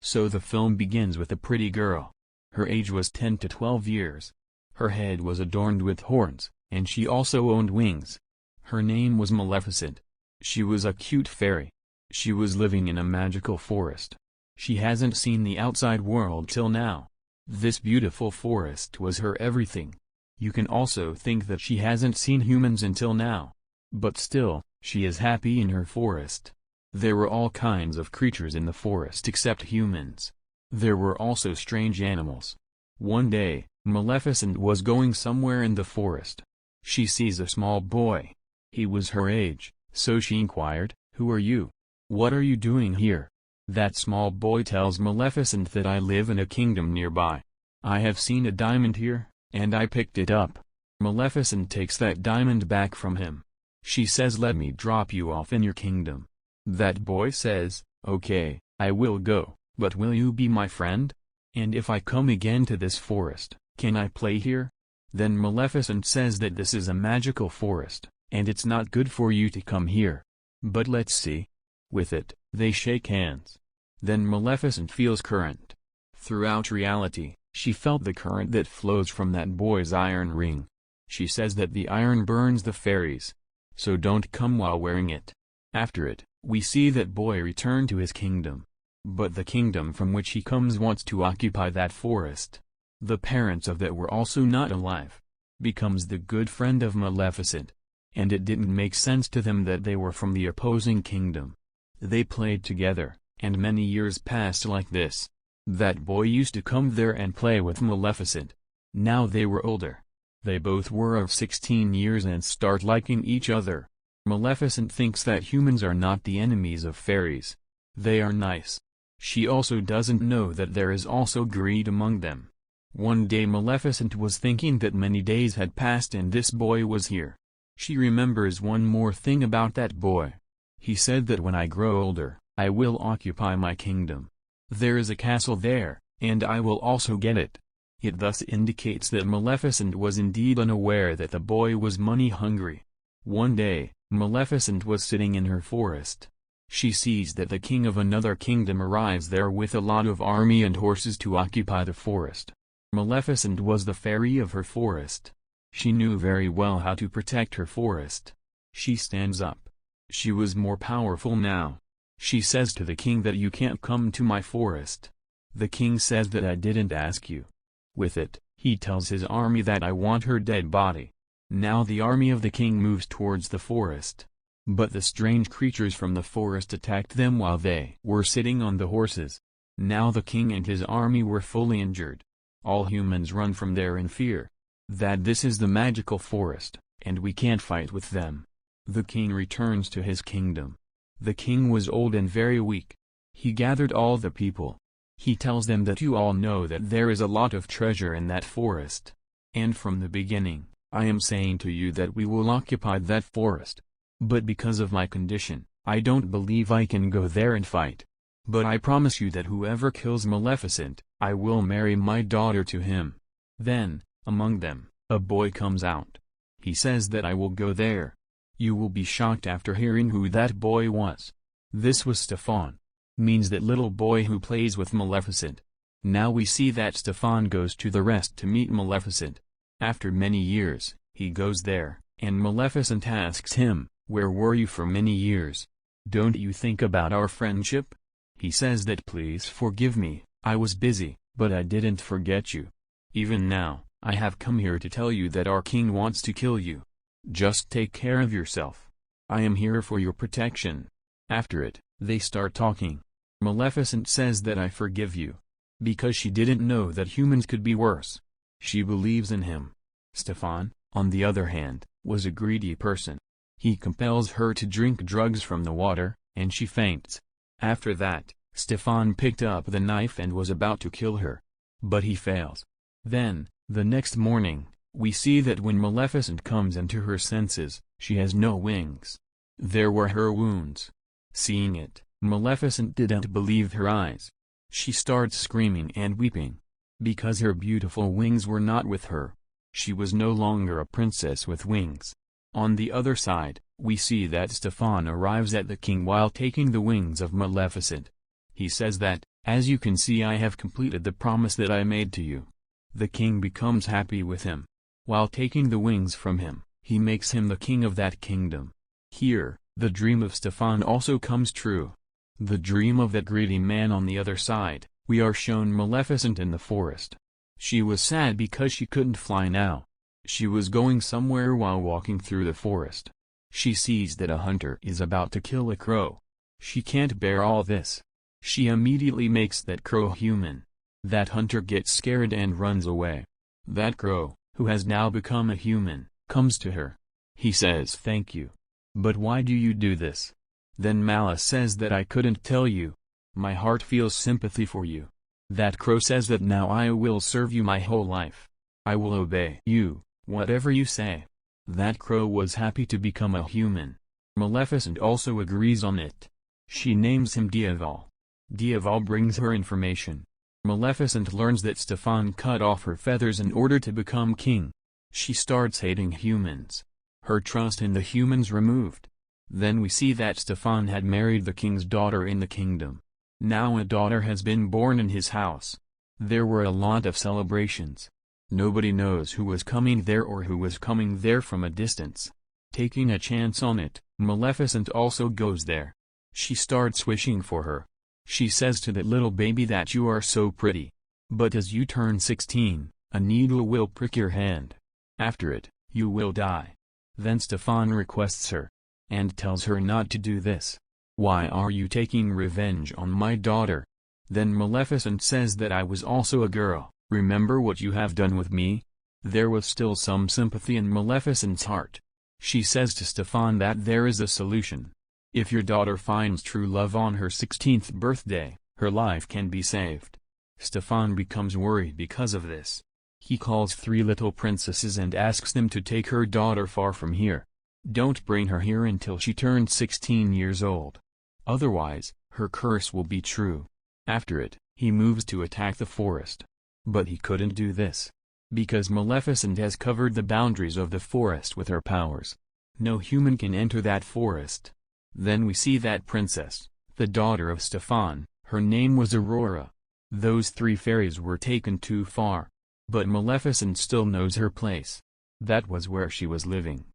So the film begins with a pretty girl. Her age was 10 to 12 years. Her head was adorned with horns, and she also owned wings. Her name was Maleficent. She was a cute fairy. She was living in a magical forest. She hasn't seen the outside world till now. This beautiful forest was her everything. You can also think that she hasn't seen humans until now. But still, she is happy in her forest. There were all kinds of creatures in the forest except humans. There were also strange animals. One day, Maleficent was going somewhere in the forest. She sees a small boy. He was her age, so she inquired, "Who are you? What are you doing here?" That small boy tells Maleficent that I live in a kingdom nearby. I have seen a diamond here, and I picked it up. Maleficent takes that diamond back from him. She says, "Let me drop you off in your kingdom." That boy says, "Okay, I will go, but will you be my friend? And if I come again to this forest, can I play here?" Then Maleficent says that this is a magical forest, and it's not good for you to come here. But let's see. With it, they shake hands. Then Maleficent feels current. Throughout reality, she felt the current that flows from that boy's iron ring. She says that the iron burns the fairies. So don't come while wearing it. After it, we see that boy return to his kingdom. But the kingdom from which he comes wants to occupy that forest. The parents of that were also not alive. Becomes the good friend of Maleficent. And it didn't make sense to them that they were from the opposing kingdom. They played together, and many years passed like this. That boy used to come there and play with Maleficent. Now they were older. They both were of 16 years and start liking each other. Maleficent thinks that humans are not the enemies of fairies. They are nice. She also doesn't know that there is also greed among them. One day Maleficent was thinking that many days had passed and this boy was here. She remembers one more thing about that boy. He said that when I grow older, I will occupy my kingdom. There is a castle there, and I will also get it. It thus indicates that Maleficent was indeed unaware that the boy was money-hungry. One day, Maleficent was sitting in her forest. She sees that the king of another kingdom arrives there with a lot of army and horses to occupy the forest. Maleficent was the fairy of her forest. She knew very well how to protect her forest. She stands up. She was more powerful now. She says to the king that you can't come to my forest. The king says that I didn't ask you. With it, he tells his army that I want her dead body. Now the army of the king moves towards the forest. But the strange creatures from the forest attacked them while they were sitting on the horses. Now the king and his army were fully injured. All humans run from there in fear. That this is the magical forest, and we can't fight with them. The king returns to his kingdom. The king was old and very weak. He gathered all the people. He tells them that you all know that there is a lot of treasure in that forest. And from the beginning, I am saying to you that we will occupy that forest. But because of my condition, I don't believe I can go there and fight. But I promise you that whoever kills Maleficent, I will marry my daughter to him. Then, among them, a boy comes out. He says that I will go there. You will be shocked after hearing who that boy was. This was Stefan. Means that little boy who plays with Maleficent. Now we see that Stefan goes to the rest to meet Maleficent. After many years, he goes there, and Maleficent asks him, "Where were you for many years? Don't you think about our friendship?" He says that please forgive me, I was busy, but I didn't forget you. Even now, I have come here to tell you that our king wants to kill you. Just take care of yourself. I am here for your protection. After it, they start talking. Maleficent says that I forgive you. Because she didn't know that humans could be worse. She believes in him. Stefan, on the other hand, was a greedy person. He compels her to drink drugs from the water, and she faints. After that, Stefan picked up the knife and was about to kill her. But he fails. Then, the next morning, we see that when Maleficent comes into her senses, she has no wings. There were her wounds. Seeing it, Maleficent didn't believe her eyes. She starts screaming and weeping. Because her beautiful wings were not with her. She was no longer a princess with wings. On the other side, we see that Stefan arrives at the king while taking the wings of Maleficent. He says that, As you can see, I have completed the promise that I made to you." The king becomes happy with him. While taking the wings from him, he makes him the king of that kingdom. Here, the dream of Stefan also comes true. The dream of that greedy man on the other side. We are shown Maleficent in the forest. She was sad because she couldn't fly now. She was going somewhere while walking through the forest. She sees that a hunter is about to kill a crow. She can't bear all this. She immediately makes that crow human. That hunter gets scared and runs away. That crow, who has now become a human, comes to her. He says, "Thank you. But why do you do this?" Then Malice says that I couldn't tell you. My heart feels sympathy for you. That crow says that now I will serve you my whole life. I will obey you, whatever you say. That crow was happy to become a human. Maleficent also agrees on it. She names him Diaval. Diaval brings her information. Maleficent learns that Stefan cut off her feathers in order to become king. She starts hating humans. Her trust in the humans removed. Then we see that Stefan had married the king's daughter in the kingdom. Now a daughter has been born in his house. There were a lot of celebrations. Nobody knows who was coming there or who was coming there from a distance. Taking a chance on it, Maleficent also goes there. She starts wishing for her. She says to that little baby that you are so pretty. But as you turn 16, a needle will prick your hand. After it, you will die. Then Stefan requests her, and tells her not to do this. Why are you taking revenge on my daughter? Then Maleficent says that I was also a girl. Remember what you have done with me? There was still some sympathy in Maleficent's heart. She says to Stefan that there is a solution. If your daughter finds true love on her 16th birthday, her life can be saved. Stefan becomes worried because of this. He calls 3 little princesses and asks them to take her daughter far from here. Don't bring her here until she turns 16 years old. Otherwise, her curse will be true. After it, he moves to attack the forest. But he couldn't do this, because Maleficent has covered the boundaries of the forest with her powers. No human can enter that forest. Then we see that princess, the daughter of Stefan, her name was Aurora. Those 3 fairies were taken too far. But Maleficent still knows her place. That was where she was living.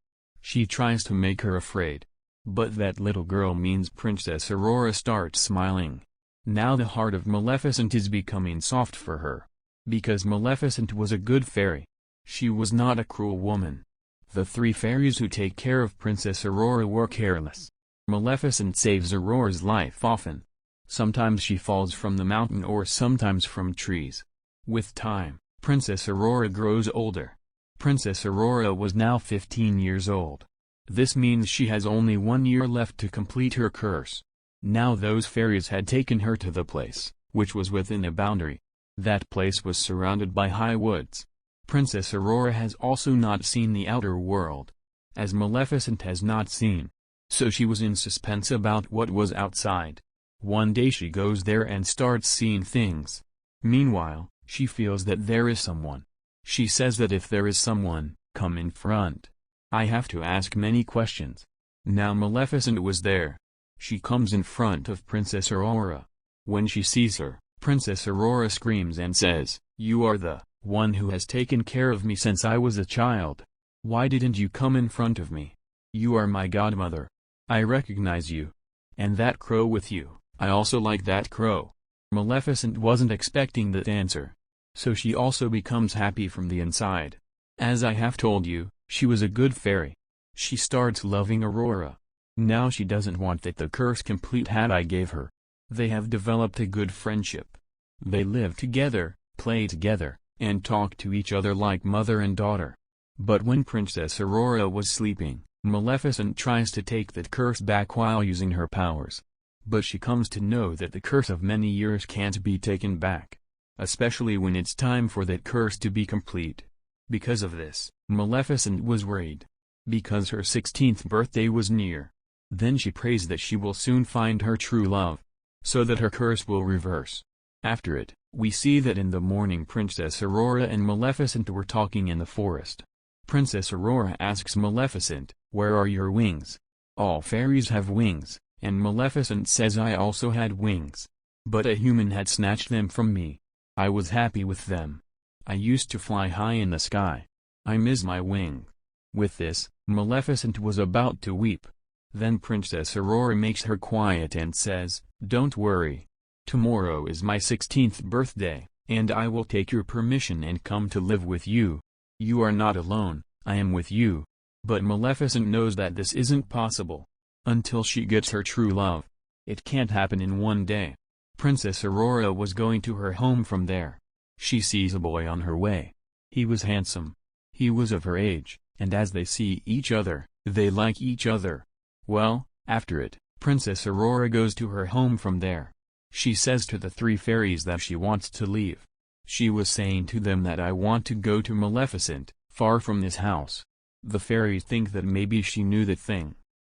She tries to make her afraid. But that little girl means Princess Aurora starts smiling. Now the heart of Maleficent is becoming soft for her. Because Maleficent was a good fairy. She was not a cruel woman. The 3 fairies who take care of Princess Aurora were careless. Maleficent saves Aurora's life often. Sometimes she falls from the mountain or sometimes from trees. With time, Princess Aurora grows older. Princess Aurora was now 15 years old. This means she has only 1 year left to complete her curse. Now those fairies had taken her to the place, which was within a boundary. That place was surrounded by high woods. Princess Aurora has also not seen the outer world, as Maleficent has not seen. So she was in suspense about what was outside. One day she goes there and starts seeing things. Meanwhile, she feels that there is someone. She says that if there is someone, come in front. I have to ask many questions. Now Maleficent was there. She comes in front of Princess Aurora. When she sees her, Princess Aurora screams and says, "You are the one who has taken care of me since I was a child. Why didn't you come in front of me? You are my godmother. I recognize you. And that crow with you, I also like that crow." Maleficent wasn't expecting that answer. So she also becomes happy from the inside. As I have told you, she was a good fairy. She starts loving Aurora. Now she doesn't want that the curse complete had I gave her. They have developed a good friendship. They live together, play together, and talk to each other like mother and daughter. But when Princess Aurora was sleeping, Maleficent tries to take that curse back while using her powers. But she comes to know that the curse of many years can't be taken back. Especially when it's time for that curse to be complete. Because of this, Maleficent was worried. Because her 16th birthday was near. Then she prays that she will soon find her true love, so that her curse will reverse. After it, we see that in the morning Princess Aurora and Maleficent were talking in the forest. Princess Aurora asks Maleficent, "Where are your wings?" All fairies have wings, and Maleficent says I also had wings. But a human had snatched them from me. I was happy with them. I used to fly high in the sky. I miss my wing." With this, Maleficent was about to weep. Then Princess Aurora makes her quiet and says, "Don't worry. Tomorrow is my 16th birthday, and I will take your permission and come to live with you. You are not alone, I am with you." But Maleficent knows that this isn't possible. Until she gets her true love. It can't happen in one day. Princess Aurora was going to her home from there. She sees a boy on her way. He was handsome. He was of her age, and as they see each other, they like each other. Well, after it, Princess Aurora goes to her home from there. She says to the three fairies that she wants to leave. She was saying to them that I want to go to Maleficent, far from this house. The fairies think that maybe she knew the thing.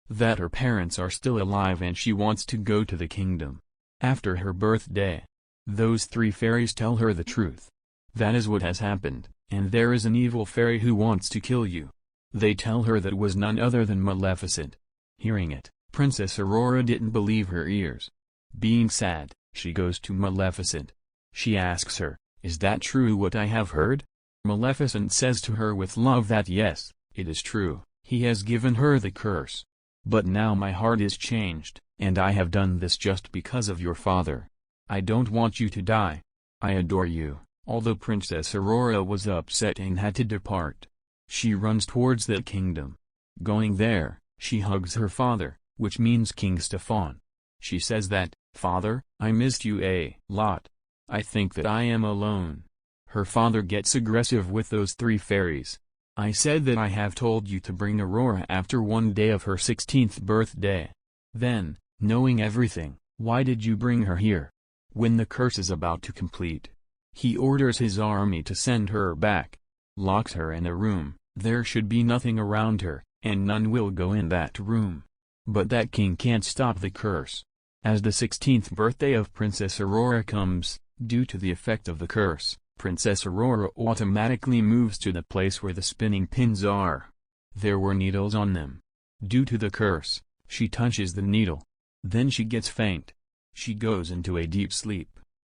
That her parents are still alive and she wants to go to the kingdom. After her birthday. Those three fairies tell her the truth. That is what has happened, and there is an evil fairy who wants to kill you. They tell her that was none other than Maleficent. Hearing it, Princess Aurora didn't believe her ears. Being sad, she goes to Maleficent. She asks her, "Is that true what I have heard?" Maleficent says to her with love that yes, it is true, he has given her the curse. But now my heart is changed, and I have done this just because of your father. I don't want you to die. I adore you. Although Princess Aurora was upset and had to depart. She runs towards that kingdom. Going there, she hugs her father, which means King Stefan. She says that, "Father, I missed you a lot. I think that I am alone." Her father gets aggressive with those three fairies. "I said that I have told you to bring Aurora after one day of her 16th birthday. Then, knowing everything, why did you bring her here? When the curse is about to complete." He orders his army to send her back. Locks her in a room, there should be nothing around her, and none will go in that room. But that king can't stop the curse. As the 16th birthday of Princess Aurora comes, due to the effect of the curse, Princess Aurora automatically moves to the place where the spinning pins are. There were needles on them. Due to the curse, she touches the needle. Then she gets faint. She goes into a deep sleep.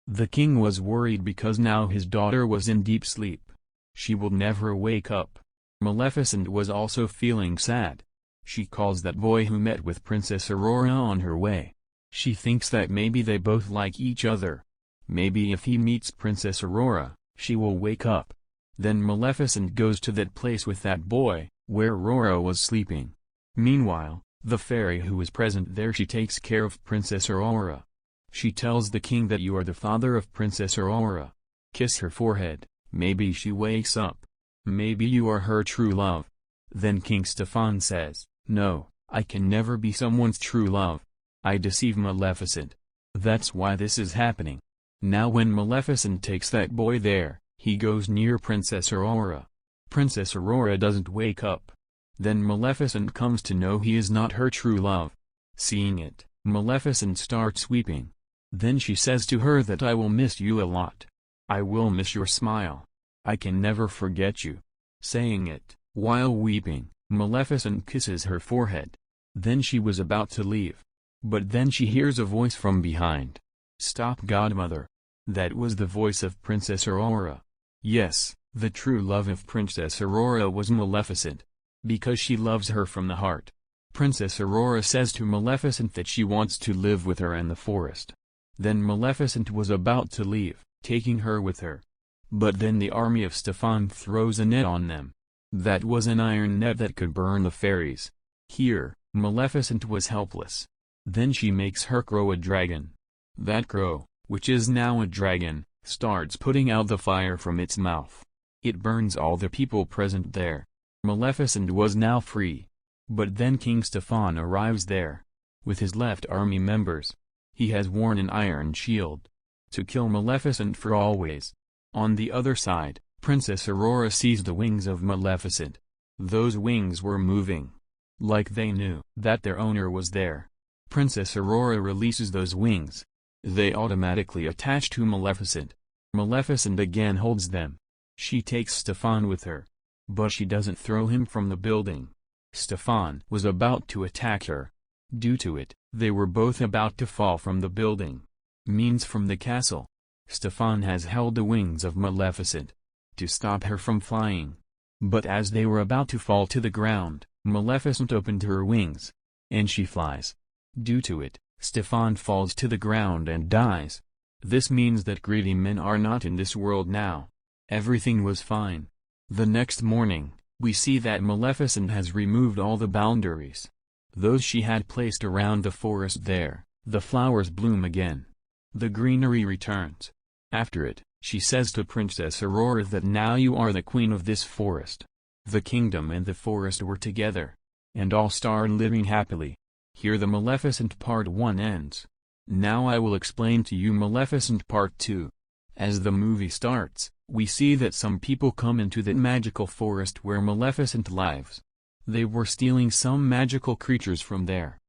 The king was worried because now his daughter was in deep sleep. She will never wake up. Maleficent was also feeling sad. She calls that boy who met with Princess Aurora on her way. She thinks that maybe they both like each other. Maybe if he meets Princess Aurora, she will wake up. Then Maleficent goes to that place with that boy, where Aurora was sleeping. Meanwhile, the fairy who was present there, she takes care of Princess Aurora. She tells the king that you are the father of Princess Aurora. Kiss her forehead, maybe she wakes up. Maybe you are her true love. Then King Stefan says, "No, I can never be someone's true love. I deceive Maleficent. That's why this is happening." Now when Maleficent takes that boy there, he goes near Princess Aurora. Princess Aurora doesn't wake up. Then Maleficent comes to know he is not her true love. Seeing it, Maleficent starts weeping. Then she says to her that I will miss you a lot. I will miss your smile. I can never forget you. Saying it, while weeping, Maleficent kisses her forehead. Then she was about to leave. But then she hears a voice from behind. "Stop, godmother." That was the voice of Princess Aurora. Yes, the true love of Princess Aurora was Maleficent. Because she loves her from the heart. Princess Aurora says to Maleficent that she wants to live with her in the forest. Then Maleficent was about to leave, taking her with her. But then the army of Stefan throws a net on them. That was an iron net that could burn the fairies. Here, Maleficent was helpless. Then she makes her crow a dragon. That crow, which is now a dragon, starts putting out the fire from its mouth. It burns all the people present there. Maleficent was now free. But then King Stefan arrives there. With his left army members. He has worn an iron shield. To kill Maleficent for always. On the other side, Princess Aurora sees the wings of Maleficent. Those wings were moving. Like they knew that their owner was there. Princess Aurora releases those wings. They automatically attach to Maleficent. Maleficent again holds them. She takes Stefan with her. But she doesn't throw him from the building. Stefan was about to attack her. Due to it, they were both about to fall from the building. means from the castle. Stefan has held the wings of Maleficent to stop her from flying. But as they were about to fall to the ground, Maleficent opened her wings, and she flies. Due to it, Stefan falls to the ground and dies. This means that greedy men are not in this world now. Everything was fine. The next morning, we see that Maleficent has removed all the boundaries. Those she had placed around the forest there, the flowers bloom again. The greenery returns. After it, she says to Princess Aurora that now you are the queen of this forest. The kingdom and the forest were together, and all started living happily. Here the Maleficent Part 1 ends. Now I will explain to you Maleficent Part 2. As the movie starts, we see that some people come into that magical forest where Maleficent lives. They were stealing some magical creatures from there.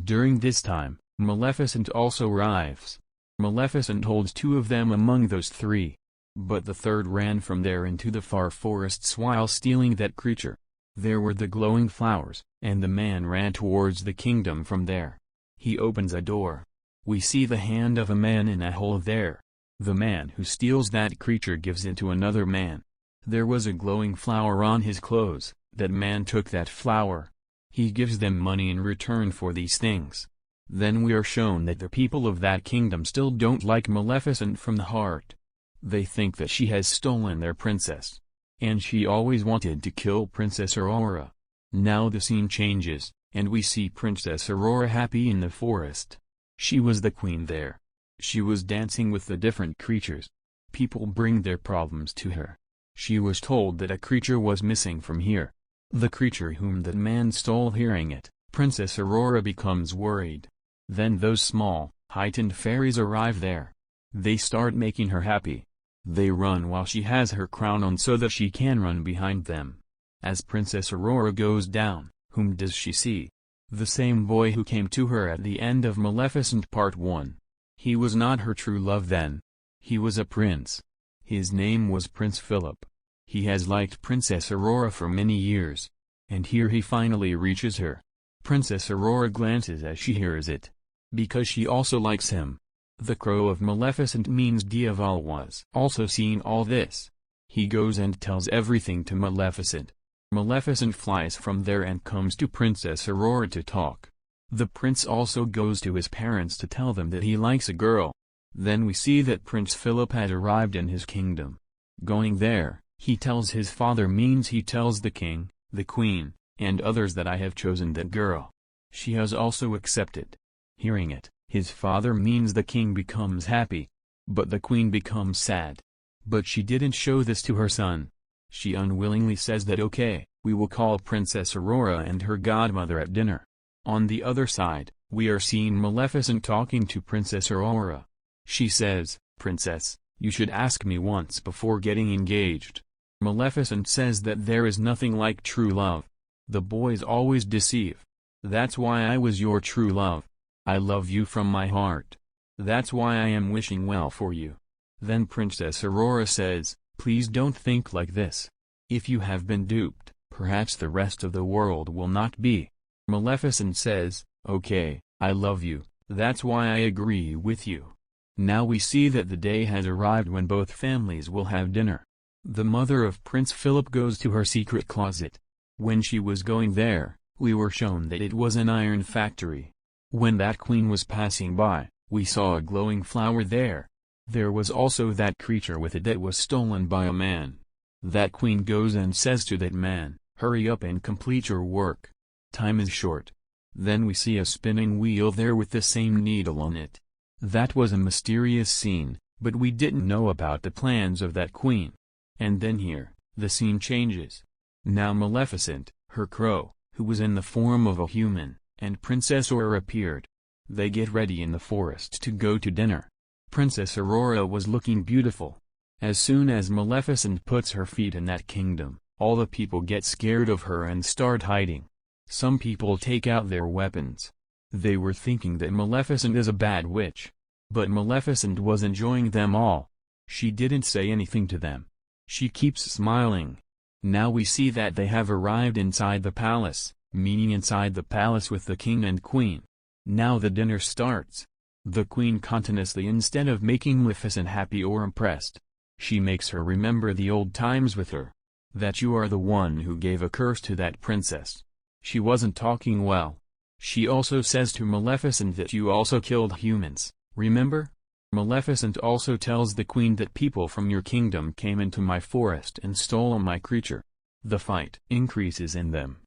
During this time, Maleficent also arrives. Maleficent holds 2 of them among those 3. But the third ran from there into the far forests while stealing that creature. There were the glowing flowers, and the man ran towards the kingdom from there. He opens a door. We see the hand of a man in a hole there. The man who steals that creature gives it to another man. There was a glowing flower on his clothes. That man took that flower. He gives them money in return for these things. Then we are shown that the people of that kingdom still don't like Maleficent from the heart. They think that she has stolen their princess. And she always wanted to kill Princess Aurora. Now the scene changes, and we see Princess Aurora happy in the forest. She was the queen there. She was dancing with the different creatures. People bring their problems to her. She was told that a creature was missing from here. The creature whom that man stole. Hearing it, Princess Aurora becomes worried. Then those small, heightened fairies arrive there. They start making her happy. They run while she has her crown on so that she can run behind them. As Princess Aurora goes down, whom does she see? The same boy who came to her at the end of Maleficent Part 1. He was not her true love then. He was a prince. His name was Prince Philip. He has liked Princess Aurora for many years. And here he finally reaches her. Princess Aurora glances as she hears it. Because she also likes him. The crow of Maleficent means Diaval was also seeing all this. He goes and tells everything to Maleficent. Maleficent flies from there and comes to Princess Aurora to talk. The prince also goes to his parents to tell them that he likes a girl. Then we see that Prince Philip had arrived in his kingdom. Going there, he tells his father means he tells the king, the queen, and others that I have chosen that girl. She has also accepted. Hearing it, his father means the king becomes happy. But the queen becomes sad. But she didn't show this to her son. She unwillingly says that okay, we will call Princess Aurora and her godmother at dinner. On the other side, we are seeing Maleficent talking to Princess Aurora. She says, Princess, you should ask me once before getting engaged. Maleficent says that there is nothing like true love. The boys always deceive. That's why I was your true love. I love you from my heart. That's why I am wishing well for you. Then Princess Aurora says, please don't think like this. If you have been duped, perhaps the rest of the world will not be. Maleficent says, okay, I love you, that's why I agree with you. Now we see that the day has arrived when both families will have dinner. The mother of Prince Philip goes to her secret closet. When she was going there, we were shown that it was an iron factory. When that queen was passing by, we saw a glowing flower there. There was also that creature with it that was stolen by a man. That queen goes and says to that man, hurry up and complete your work. Time is short. Then we see a spinning wheel there with the same needle on it. That was a mysterious scene, but we didn't know about the plans of that queen. And then here, the scene changes. Now Maleficent, her crow, who was in the form of a human, and Princess Aurora appeared. They get ready in the forest to go to dinner. Princess Aurora was looking beautiful. As soon as Maleficent puts her feet in that kingdom, all the people get scared of her and start hiding. Some people take out their weapons. They were thinking that Maleficent is a bad witch. But Maleficent was enjoying them all. She didn't say anything to them. She keeps smiling. Now we see that they have arrived inside the palace, meaning inside the palace with the king and queen. Now the dinner starts. the queen continuously, instead of making Maleficent happy or impressed. She makes her remember the old times with her. That you are the one who gave a curse to that princess. She wasn't talking well. She also says to Maleficent that you also killed humans, remember? Maleficent also tells the queen that people from your kingdom came into my forest and stole my creature. The fight increases in them.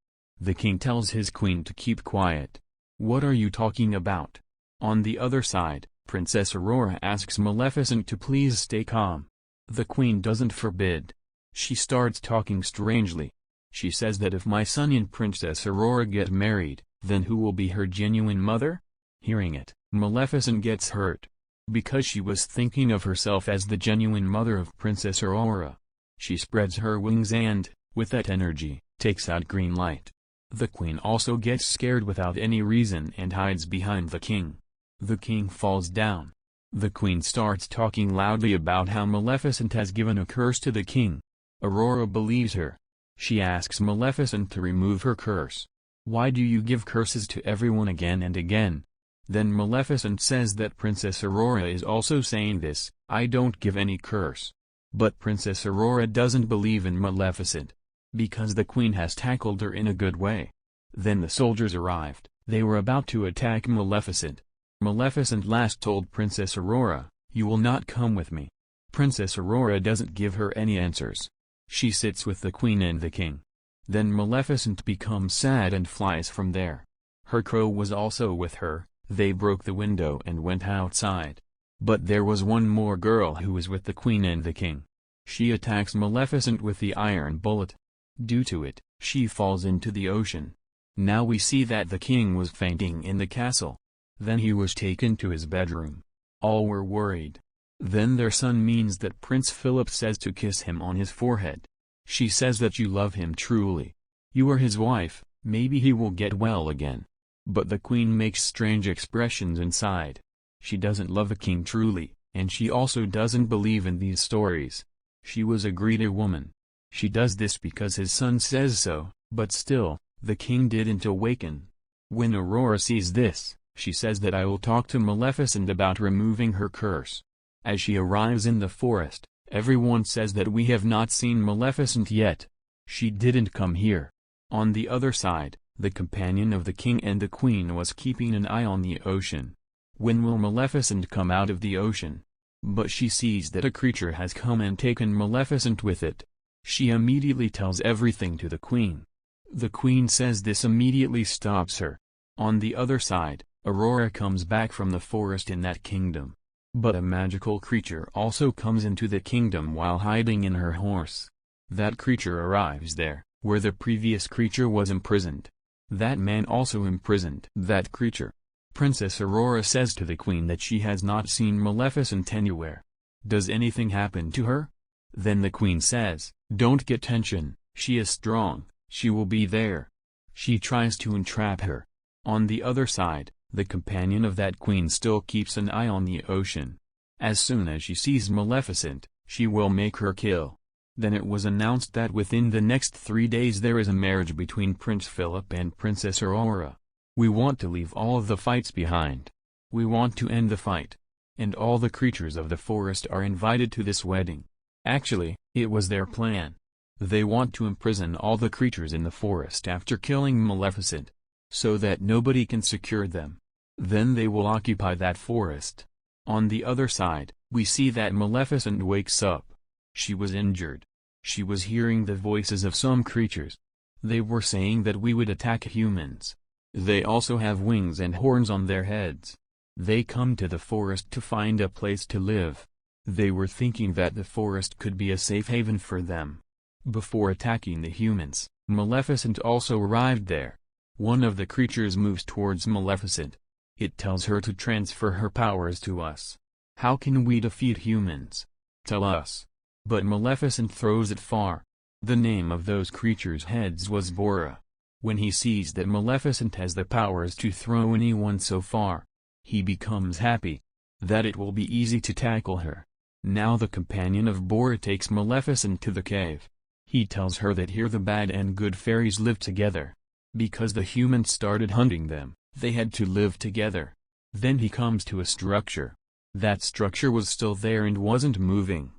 The king tells his queen to keep quiet. What are you talking about? On the other side, Princess Aurora asks Maleficent to please stay calm. The queen doesn't forbid. She starts talking strangely. She says that if my son and Princess Aurora get married, then who will be her genuine mother? Hearing it, Maleficent gets hurt. Because she was thinking of herself as the genuine mother of Princess Aurora. She spreads her wings and, with that energy, takes out green light. The queen also gets scared without any reason and hides behind the king. The king falls down. The queen starts talking loudly about how Maleficent has given a curse to the king. Aurora believes her. She asks Maleficent to remove her curse. Why do you give curses to everyone again and again? Then Maleficent says that Princess Aurora is also saying this, I don't give any curse. But Princess Aurora doesn't believe in Maleficent. Because the queen has tackled her in a good way. Then the soldiers arrived. They were about to attack Maleficent. Maleficent last told Princess Aurora, you will not come with me. Princess Aurora doesn't give her any answers. She sits with the queen and the king. Then Maleficent becomes sad and flies from there. Her crow was also with her. They broke the window and went outside. But there was one more girl who was with the queen and the king. She attacks Maleficent with the iron bullet. Due to it, she falls into the ocean. Now we see that the king was fainting in the castle. Then he was taken to his bedroom. All were worried. Then their son means that Prince Philip says to kiss him on his forehead. She says that you love him truly. You are his wife, maybe he will get well again. But the queen makes strange expressions inside. She doesn't love the king truly, and she also doesn't believe in these stories. She was a greedy woman. She does this because his son says so, but still, the king didn't awaken. When Aurora sees this, she says that I will talk to Maleficent about removing her curse. As she arrives in the forest, everyone says that we have not seen Maleficent yet. She didn't come here. On the other side, the companion of the king and the queen was keeping an eye on the ocean. When will Maleficent come out of the ocean? But she sees that a creature has come and taken Maleficent with it. She immediately tells everything to the queen. The queen says this immediately stops her. On the other side, Aurora comes back from the forest in that kingdom. But a magical creature also comes into the kingdom while hiding in her horse. That creature arrives there, where the previous creature was imprisoned. That man also imprisoned that creature. Princess Aurora says to the queen that she has not seen Maleficent anywhere. Does anything happen to her? Then the queen says, don't get tension, she is strong, she will be there. She tries to entrap her. On the other side, the companion of that queen still keeps an eye on the ocean. As soon as she sees Maleficent, she will make her kill. Then it was announced that within the next 3 days there is a marriage between Prince Philip and Princess Aurora. We want to leave all of the fights behind. We want to end the fight. And all the creatures of the forest are invited to this wedding. Actually, it was their plan. They want to imprison all the creatures in the forest after killing Maleficent, so that nobody can secure them. Then they will occupy that forest. On the other side, we see that Maleficent wakes up. She was injured. She was hearing the voices of some creatures. They were saying that we would attack humans. They also have wings and horns on their heads. They come to the forest to find a place to live. They were thinking that the forest could be a safe haven for them. Before attacking the humans, Maleficent also arrived there. One of the creatures moves towards Maleficent. It tells her to transfer her powers to us. How can we defeat humans? Tell us. But Maleficent throws it far. The name of those creatures' heads was Bora. When he sees that Maleficent has the powers to throw anyone so far, he becomes happy. That it will be easy to tackle her. Now the companion of Bora takes Maleficent to the cave. He tells her that here the bad and good fairies live together. Because the humans started hunting them, they had to live together. Then he comes to a structure. That structure was still there and wasn't moving.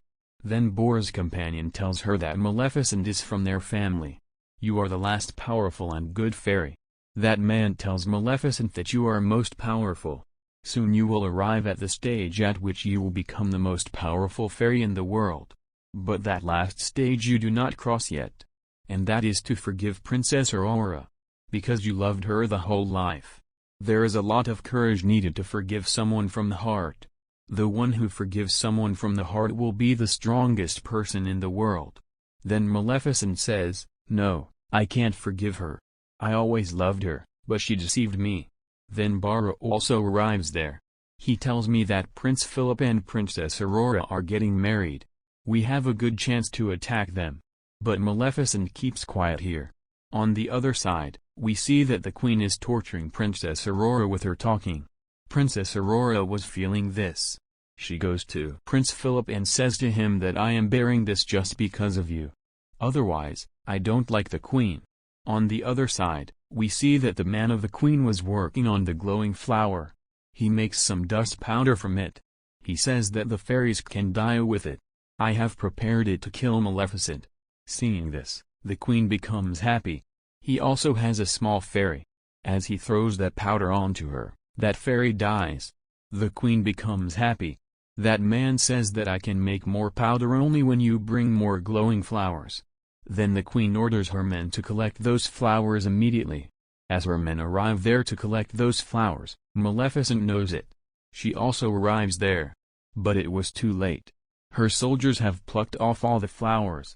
Then Bora's companion tells her that Maleficent is from their family. You are the last powerful and good fairy. That man tells Maleficent that you are most powerful. Soon you will arrive at the stage at which you will become the most powerful fairy in the world. But that last stage you do not cross yet. And that is to forgive Princess Aurora. Because you loved her the whole life. There is a lot of courage needed to forgive someone from the heart. The one who forgives someone from the heart will be the strongest person in the world. Then Maleficent says, "No, I can't forgive her. I always loved her, but she deceived me." Then Bara also arrives there. He tells me that Prince Philip and Princess Aurora are getting married. We have a good chance to attack them. But Maleficent keeps quiet here. On the other side, we see that the Queen is torturing Princess Aurora with her talking. Princess Aurora was feeling this. She goes to Prince Philip and says to him that I am bearing this just because of you. Otherwise, I don't like the Queen. On the other side, we see that the man of the Queen was working on the glowing flower. He makes some dust powder from it. He says that the fairies can die with it. I have prepared it to kill Maleficent. Seeing this, the Queen becomes happy. He also has a small fairy. As he throws that powder onto her, that fairy dies. The Queen becomes happy. That man says that I can make more powder only when you bring more glowing flowers. Then the Queen orders her men to collect those flowers immediately. As her men arrive there to collect those flowers, Maleficent knows it. She also arrives there. But it was too late. Her soldiers have plucked off all the flowers.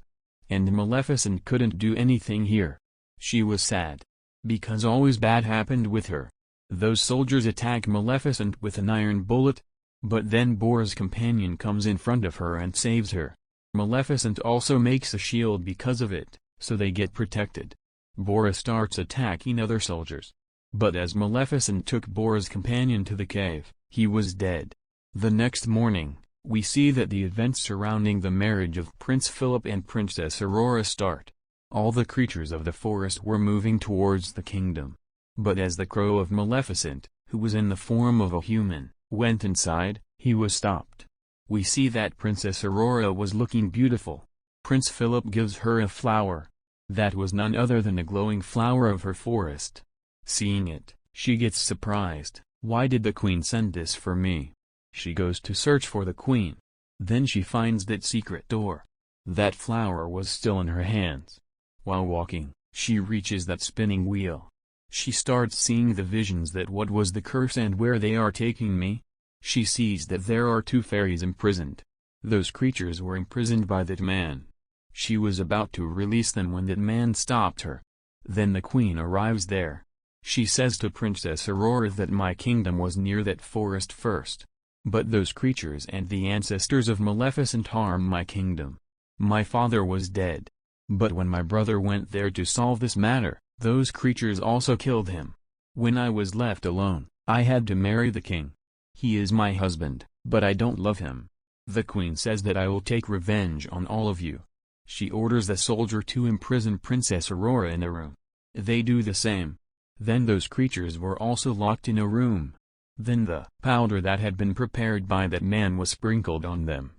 And Maleficent couldn't do anything here. She was sad. Because always bad happened with her. Those soldiers attack Maleficent with an iron bullet. But then Bora's companion comes in front of her and saves her. Maleficent also makes a shield because of it, so they get protected. Bora starts attacking other soldiers. But as Maleficent took Bora's companion to the cave, he was dead. The next morning, we see that the events surrounding the marriage of Prince Philip and Princess Aurora start. All the creatures of the forest were moving towards the kingdom. But as the crow of Maleficent, who was in the form of a human, went inside, he was stopped. We see that Princess Aurora was looking beautiful. Prince Philip gives her a flower. That was none other than a glowing flower of her forest. Seeing it, she gets surprised. Why did the Queen send this for me? She goes to search for the Queen. Then she finds that secret door. That flower was still in her hands. While walking, she reaches that spinning wheel. She starts seeing the visions that what was the curse and where they are taking me. She sees that there are two fairies imprisoned. Those creatures were imprisoned by that man. She was about to release them when that man stopped her. Then the Queen arrives there. She says to Princess Aurora that my kingdom was near that forest first. But those creatures and the ancestors of Maleficent harm my kingdom. My father was dead. But when my brother went there to solve this matter, those creatures also killed him. When I was left alone, I had to marry the king. He is my husband, but I don't love him. The Queen says that I will take revenge on all of you. She orders the soldier to imprison Princess Aurora in a room. They do the same. Then those creatures were also locked in a room. Then the powder that had been prepared by that man was sprinkled on them.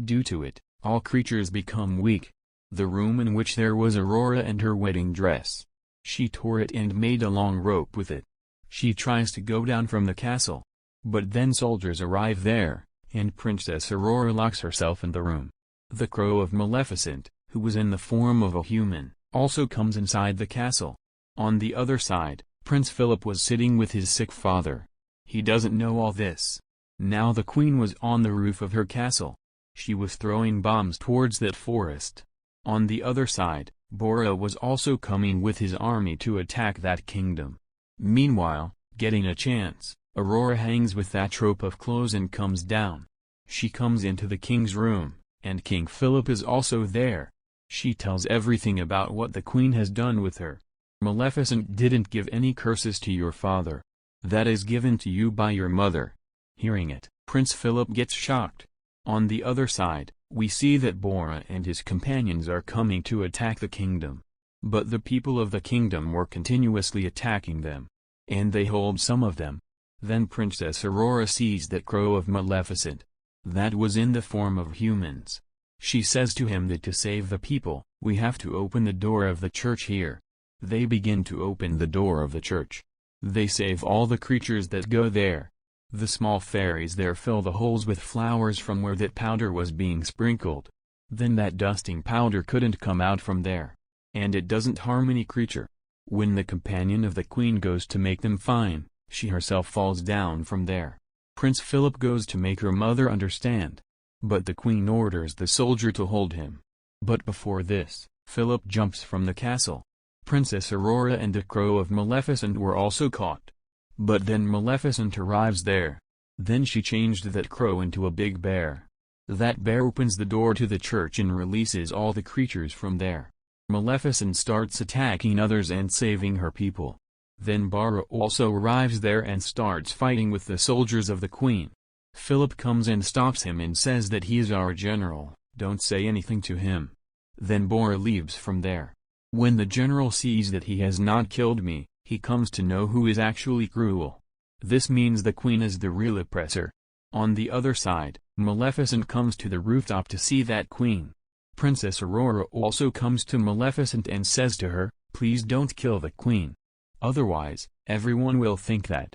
Due to it, all creatures become weak. The room in which there was Aurora and her wedding dress. She tore it and made a long rope with it. She tries to go down from the castle. But then soldiers arrive there, and Princess Aurora locks herself in the room. The crow of Maleficent, who was in the form of a human, also comes inside the castle. On the other side, Prince Philip was sitting with his sick father. He doesn't know all this. Now the Queen was on the roof of her castle. She was throwing bombs towards that forest. On the other side, Bora was also coming with his army to attack that kingdom. Meanwhile, getting a chance, Aurora hangs with that rope of clothes and comes down. She comes into the king's room, and King Philip is also there. She tells everything about what the Queen has done with her. Maleficent didn't give any curses to your father. That is given to you by your mother. Hearing it, Prince Philip gets shocked. On the other side, we see that Bora and his companions are coming to attack the kingdom. But the people of the kingdom were continuously attacking them. And they hold some of them. Then Princess Aurora sees that crow of Maleficent. That was in the form of humans. She says to him that to save the people, we have to open the door of the church here. They begin to open the door of the church. They save all the creatures that go there. The small fairies there fill the holes with flowers from where that powder was being sprinkled. Then that dusting powder couldn't come out from there. And it doesn't harm any creature. When the companion of the queen goes to make them fine, she herself falls down from there. Prince Philip goes to make her mother understand. But the queen orders the soldier to hold him. But before this, Philip jumps from the castle. Princess Aurora and the crow of Maleficent were also caught. But then Maleficent arrives there. Then she changed that crow into a big bear. That bear opens the door to the church and releases all the creatures from there. Maleficent starts attacking others and saving her people. Then Bara also arrives there and starts fighting with the soldiers of the queen. Philip comes and stops him and says that he is our general, don't say anything to him. Then Bara leaves from there. When the general sees that he has not killed me, he comes to know who is actually cruel. This means the queen is the real oppressor. On the other side, Maleficent comes to the rooftop to see that queen. Princess Aurora also comes to Maleficent and says to her, please don't kill the queen. Otherwise, everyone will think that